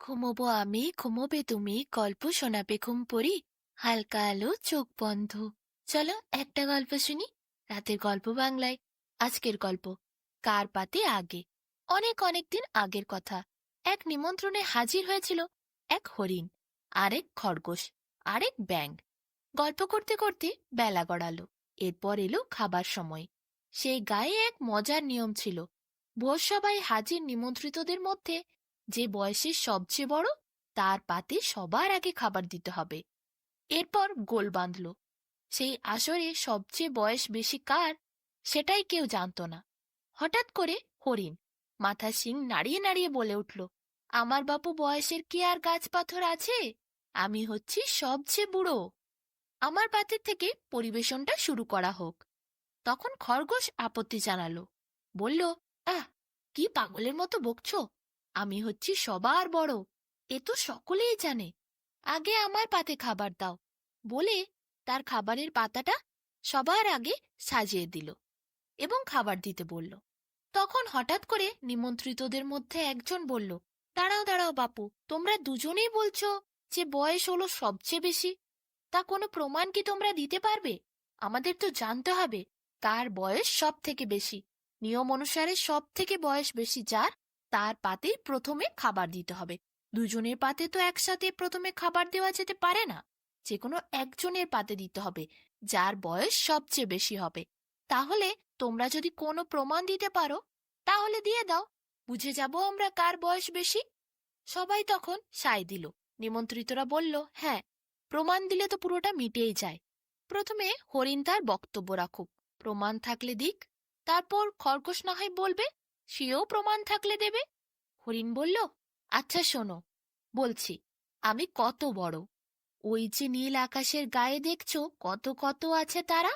ঘুমোবো আমি, ঘুমোবে তুমি, গল্প শোনাবে ঘুম পড়ি, হালকা আলো চোখ বন্ধ। চলো একটা গল্প শুনি, রাতের গল্প বাংলায়। আজকের গল্প কার পাতে আগে। অনেক অনেক দিন আগের কথা। এক নিমন্ত্রণে হাজির হয়েছিল এক হরিণ, আরেক খরগোশ, আরেক ব্যাঙ। গল্প করতে করতে বেলা গড়ালো। এরপর এলো খাবার সময়। সেই গায়ে এক মজার নিয়ম ছিল। ভোর সবাই হাজির নিমন্ত্রিতদের মধ্যে যে বয়সে সবচেয়ে বড় তার পাতে সবার আগে খাবার দিতে হবে। এরপর গোল বাঁধল। সেই আসরে সবচেয়ে বয়স বেশি কার সেটাই কেউ জানত না। হঠাৎ করে হরিণ মাথা শিং নাড়িয়ে নাড়িয়ে বলে উঠল, আমার বাপু বয়সের কি আর গাছ পাথর আছে? আমি হচ্ছি সবচেয়ে বুড়ো। আমার পাতের থেকে পরিবেশনটা শুরু করা হোক। তখন খরগোশ আপত্তি জানালো, বলল, আহ, কি পাগলের মতো বকছো? আমি হচ্ছি সবার বড়, এ তো সকলেই জানে। আগে আমার পাতে খাবার দাও। বলে তার খাবারের পাতাটা সবার আগে সাজিয়ে দিল এবং খাবার দিতে বলল। তখন হঠাৎ করে নিমন্ত্রিতদের মধ্যে একজন বলল, দাঁড়াও দাঁড়াও বাপু, তোমরা দুজনেই বলছো যে বয়স হলো সবচেয়ে বেশি। তা কোনো প্রমাণ কি তোমরা দিতে পারবে? আমাদের তো জানতে হবে কার বয়স সব থেকে বেশি। নিয়ম অনুসারে সব থেকে বয়স বেশি যার, তার পাতেই প্রথমে খাবার দিতে হবে। দুজনের পাতে তো একসাথে প্রথমে খাবার দেওয়া যেতে পারে না। যে কোনো একজনের পাতে দিতে হবে যার বয়স সবচেয়ে বেশি হবে। তাহলে তোমরা যদি কোনো প্রমাণ দিতে পারো তাহলে দিয়ে দাও, বুঝে যাব আমরা কার বয়স বেশি। সবাই তখন সায় দিল। নিমন্ত্রিতরা বলল, হ্যাঁ, প্রমাণ দিলে তো পুরোটা মিটেই যায়। প্রথমে হরিণ তার বক্তব্য রাখুক, প্রমাণ থাকলে দিক। তারপর খরগোশ না হয় বলবে, সেও প্রমাণ থাকলে দেবে। হরিণ বলল, আচ্ছা শোনো, বলছি আমি কত বড়। ওই যে নীল আকাশের গায়ে দেখছো কত কত আছে তারা,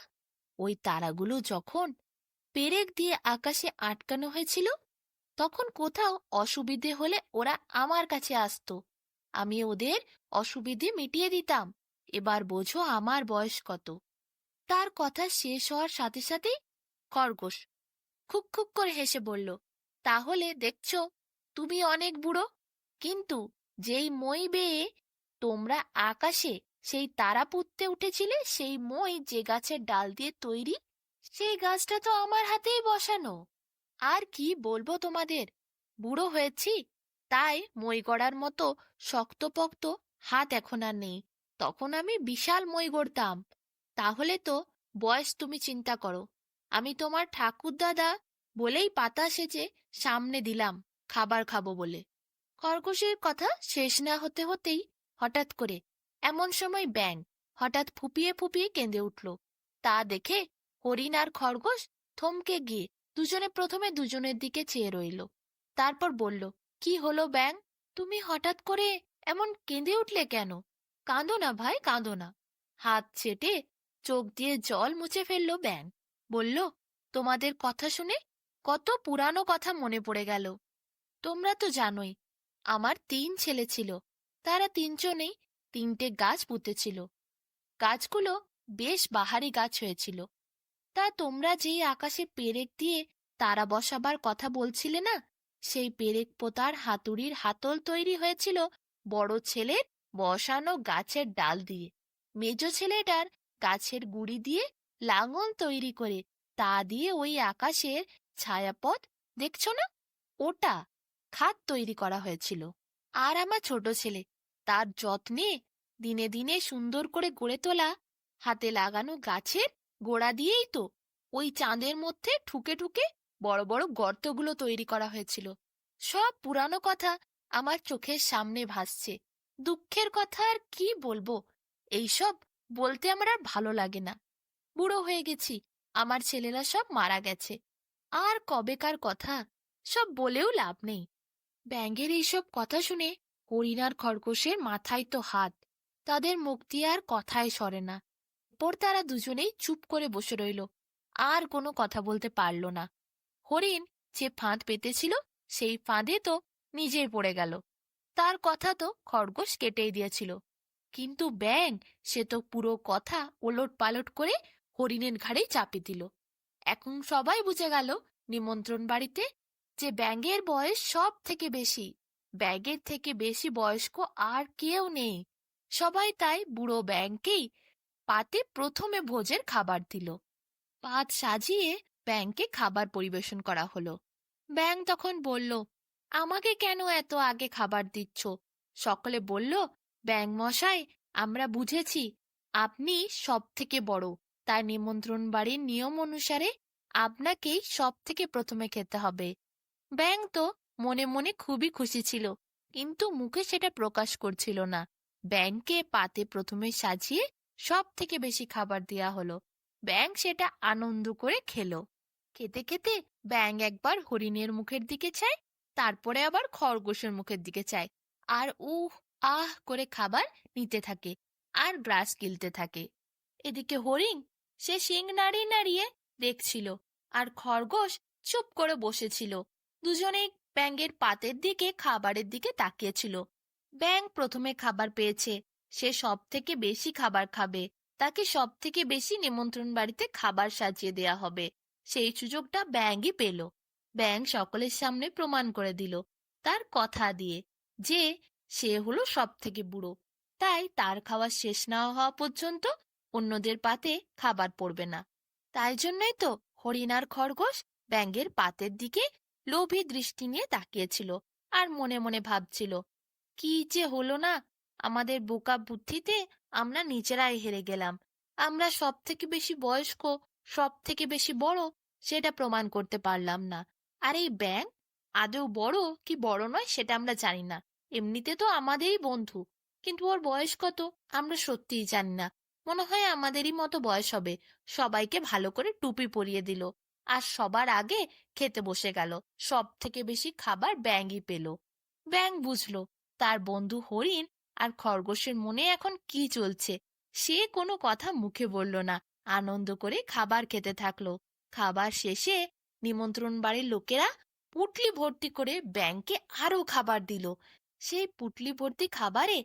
ওই তারাগুলো যখন পেরেক দিয়ে আকাশে আটকানো হয়েছিল তখন কোথাও অসুবিধে হলে ওরা আমার কাছে আসতো। আমি ওদের অসুবিধে মিটিয়ে দিতাম। এবার বোঝো আমার বয়স কত। তার কথা শেষ হওয়ার সাথে সাথেই খরগোশ খুক খুক করে হেসে বলল, তাহলে দেখছো তুমি অনেক বুড়ো। কিন্তু যেই মই বেয়ে তোমরা আকাশে সেই তারা পুঁততে উঠেছিলে, সেই মই যে গাছের ডাল দিয়ে তৈরি, সেই গাছটা তো আমার হাতেই বসানো। আর কি বলবো তোমাদের, বুড়ো হয়েছি তাই মই গড়ার মতো শক্তপোক্ত হাত এখন আর নেই। তখন আমি বিশাল মই গড়তাম। তাহলে তো বয়স তুমি চিন্তা করো। আমি তোমার ঠাকুর দাদা বলেই পাতা সেজে সামনে দিলাম খাবার খাবো বলে। খরগোশের কথা শেষ না হতে হতেই হঠাৎ করে এমন সময় ব্যাঙ হঠাৎ ফুপিয়ে ফুপিয়ে কেঁদে উঠল। তা দেখে হরিণ আর খরগোশ থমকে গিয়ে দুজনে প্রথমে দুজনের দিকে চেয়ে রইল। তারপর বলল, কি হলো ব্যাঙ, তুমি হঠাৎ করে এমন কেঁদে উঠলে কেন? কাঁদো না ভাই, কাঁদো না। হাত চেটে চোখ দিয়ে জল মুছে ফেললো ব্যাঙ। বলল, তোমাদের কথা শুনে কত পুরানো কথা মনে পড়ে গেল। তোমরা তো জানোই আমার 3 ছেলে ছিল। তারা তিনজনেই তিনটে গাছ পুঁতেছিল। গাছগুলো বেশ বাহারি গাছ হয়েছিল। তা তোমরা যেই আকাশে পেরেক দিয়ে তারা বসাবার কথা বলছিলে না, সেই পেরেক পোতার হাতুড়ির হাতল তৈরি হয়েছিল বড় ছেলের বসানো গাছের ডাল দিয়ে। মেজ ছেলেটার গাছের গুড়ি দিয়ে লাঙল তৈরি করে তা দিয়ে ওই আকাশের ছায়াপথ দেখছো না, ওটা খাত তৈরি করা হয়েছিল। আর আমার ছোট ছেলে তার যত্নে দিনে দিনে সুন্দর করে গড়ে তোলা হাতে লাগানো গাছের গোড়া দিয়েই তো ওই চাঁদের মধ্যে ঠুকে ঠুকে বড় বড় গর্তগুলো তৈরি করা হয়েছিল। সব পুরানো কথা আমার চোখের সামনে ভাসছে। দুঃখের কথা আর কি বলবো, এইসব বলতে আমার আর ভালো লাগে না। বুড়ো হয়ে গেছি, আমার ছেলেরা সব মারা গেছে। আর কবেকার কথা, সব বলেও লাভ নেই। ব্যাঙের এইসব কথা শুনে হরিণ আর খরগোশের মাথায় তো হাত, তাদের মুখ দিয়ে আর কথাই সরে না। এরপর তারা দুজনেই চুপ করে বসে রইল, আর কোনো কথা বলতে পারল না। হরিণ যে ফাঁদ পেতেছিল সেই ফাঁদে তো নিজেই পড়ে গেল। তার কথা তো খরগোশ কেটেই দিয়েছিল। কিন্তু ব্যাঙ সে তো পুরো কথা ওলট পালট করে হরিণের ঘাড়েই চাপিয়ে দিল। এখন সবাই বুঝে গেল নিমন্ত্রণ বাড়িতে যে ব্যাঙের বয়স সব থেকে বেশি। ব্যাঙের থেকে বেশি বয়স্ক আর কেউ নেই। সবাই তাই বুড়ো ব্যাঙকেই পাতে প্রথমে ভোজের খাবার দিল। পাত সাজিয়ে ব্যাঙকে খাবার পরিবেশন করা হলো। ব্যাঙ তখন বলল, আমাকে কেন এত আগে খাবার দিচ্ছ? সকলে বলল, ব্যাঙ মশাই, আমরা বুঝেছি আপনি সব থেকে বড়, তার নিমন্ত্রণ বাড়ির নিয়ম অনুসারে আপনাকেই সব থেকে প্রথমে খেতে হবে। ব্যাঙ তো মনে মনে খুবই খুশি ছিল, কিন্তু মুখে সেটা প্রকাশ করছিল না। ব্যাঙকে পাতে প্রথমে সাজিয়ে সব থেকে বেশি খাবার দেয়া হলো। ব্যাঙ সেটা আনন্দ করে খেলো। খেতে খেতে ব্যাঙ একবার হরিণের মুখের দিকে চায়, তারপরে আবার খরগোশের মুখের দিকে চায়, আর উহ আহ করে খাবার নিতে থাকে আর গ্রাস গিলতে থাকে। এদিকে হরিণ সে শিং নাড়িয়ে নাড়িয়ে দেখছিল, আর খরগোশ চুপ করে বসেছিল। দুজনেই ব্যাঙের পাতের দিকে খাবারের দিকে তাকিয়েছিল। ব্যাঙ প্রথমে খাবার পেয়েছে, সে সব থেকে বেশি খাবার খাবে, তাকে সব থেকে বেশি নিমন্ত্রণ বাড়িতে খাবার সাজিয়ে দেয়া হবে। সেই সুযোগটা ব্যাঙই পেল। ব্যাঙ সকলের সামনে প্রমাণ করে দিল তার কথা দিয়ে যে সে হলো সব থেকে বুড়ো, তাই তার খাওয়া শেষ না হওয়া পর্যন্ত অন্যদের পাতে খাবার পড়বে না। তাই জন্যই তো হরিণ আর খরগোশ ব্যাঙের পাতের দিকে লোভী দৃষ্টি নিয়ে তাকিয়েছিল আর মনে মনে ভাবছিল, কি যে হলো না, আমাদের বোকা বুদ্ধিতে আমরা নিজেরাই হেরে গেলাম। আমরা সব থেকে বেশি বয়স্ক, সব থেকে বেশি বড়, সেটা প্রমাণ করতে পারলাম না। আর এই ব্যাঙ আদৌ বড় কি বড় নয় সেটা আমরা জানি না। এমনিতে তো আমাদেরই বন্ধু, কিন্তু ওর বয়স কত আমরা সত্যিই জানি না। মনে হয় আমাদেরই মতো বয়স হবে। সবাইকে ভালো করে টুপি পরিয়ে দিল আর সবার আগে খেতে বসে গেল। সব থেকে বেশি খাবার ব্যাঙই পেল। ব্যাঙ বুঝলো তার বন্ধু হরিণ আর খরগোশের মনে এখন কি চলছে। সে কোনো কথা মুখে বলল না, আনন্দ করে খাবার খেতে থাকলো। খাবার শেষে নিমন্ত্রণ বাড়ির লোকেরা পুটলি ভর্তি করে ব্যাঙকে আরো খাবার দিল। সেই পুটলি ভর্তি খাবারে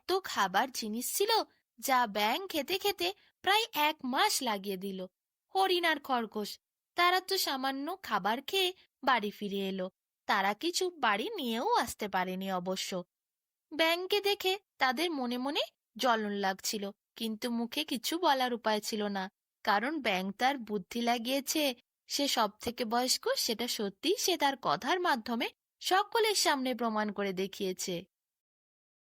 তো খাবার জিনিস ছিল যা ব্যাঙ খেতে খেতে প্রায় 1 মাস লাগিয়ে দিল। হরিণ আর খরগোশ তারা তো সামান্য খাবার খেয়ে বাড়ি ফিরে এলো। তারা কিছু বাড়ি নিয়েও আসতে পারেনি অবশ্য। ব্যাঙকে দেখে তাদের মনে মনে জ্বলন লাগছিল, কিন্তু মুখে কিছু বলার উপায় ছিল না, কারণ ব্যাঙ তার বুদ্ধি লাগিয়েছে। সে সব থেকে বয়স্ক, সেটা সত্যি সে তার কথার মাধ্যমে সকলের সামনে প্রমাণ করে দেখিয়েছে।